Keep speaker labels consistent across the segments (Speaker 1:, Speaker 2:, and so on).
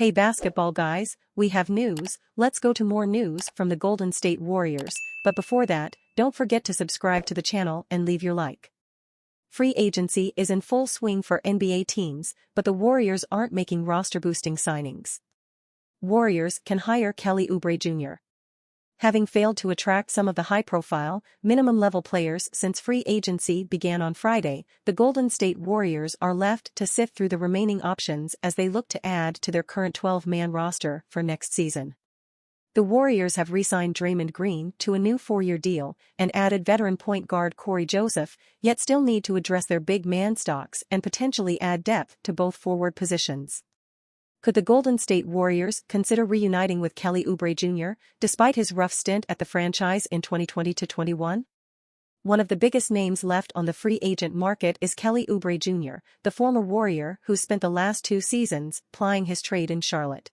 Speaker 1: Hey basketball guys, we have news. Let's go to more news from the Golden State Warriors, but before that, don't forget to subscribe to the channel and leave your like. Free agency is in full swing for NBA teams, but the Warriors aren't making roster-boosting signings. Warriors can hire Kelly Oubre Jr. Having failed to attract some of the high-profile, minimum-level players since free agency began on Friday, the Golden State Warriors are left to sift through the remaining options as they look to add to their current 12-man roster for next season. The Warriors have re-signed Draymond Green to a new 4-year deal and added veteran point guard Corey Joseph, yet still need to address their big man stocks and potentially add depth to both forward positions. Could the Golden State Warriors consider reuniting with Kelly Oubre Jr., despite his rough stint at the franchise in 2020-21? One of the biggest names left on the free agent market is Kelly Oubre Jr., the former Warrior who spent the last 2 seasons plying his trade in Charlotte.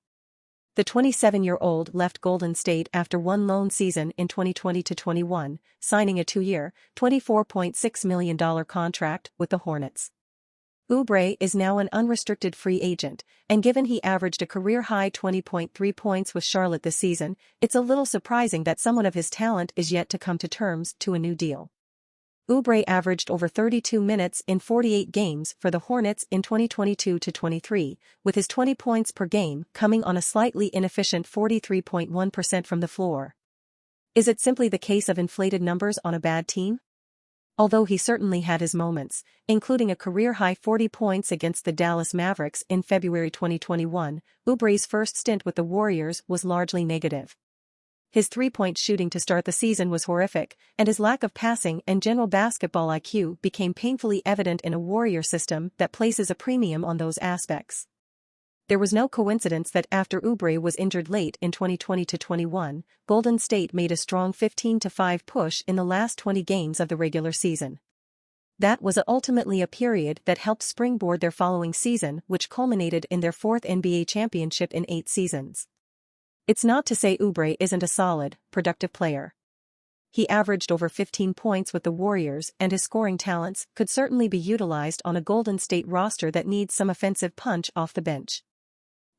Speaker 1: The 27-year-old left Golden State after one lone season in 2020-21, signing a 2-year, $24.6 million contract with the Hornets. Oubre is now an unrestricted free agent, and given he averaged a career-high 20.3 points with Charlotte this season, it's a little surprising that someone of his talent is yet to come to terms to a new deal. Oubre averaged over 32 minutes in 48 games for the Hornets in 2022-23, with his 20 points per game coming on a slightly inefficient 43.1% from the floor. Is it simply the case of inflated numbers on a bad team? Although he certainly had his moments, including a career-high 40 points against the Dallas Mavericks in February 2021, Oubre's first stint with the Warriors was largely negative. His three-point shooting to start the season was horrific, and his lack of passing and general basketball IQ became painfully evident in a Warrior system that places a premium on those aspects. There was no coincidence that after Oubre was injured late in 2020-21, Golden State made a strong 15-5 push in the last 20 games of the regular season. That was ultimately a period that helped springboard their following season, which culminated in their 4th NBA championship in 8 seasons. It's not to say Oubre isn't a solid, productive player. He averaged over 15 points with the Warriors, and his scoring talents could certainly be utilized on a Golden State roster that needs some offensive punch off the bench.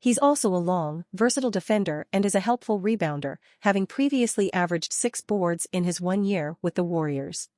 Speaker 1: He's also a long, versatile defender and is a helpful rebounder, having previously averaged 6 boards in his 1 year with the Warriors.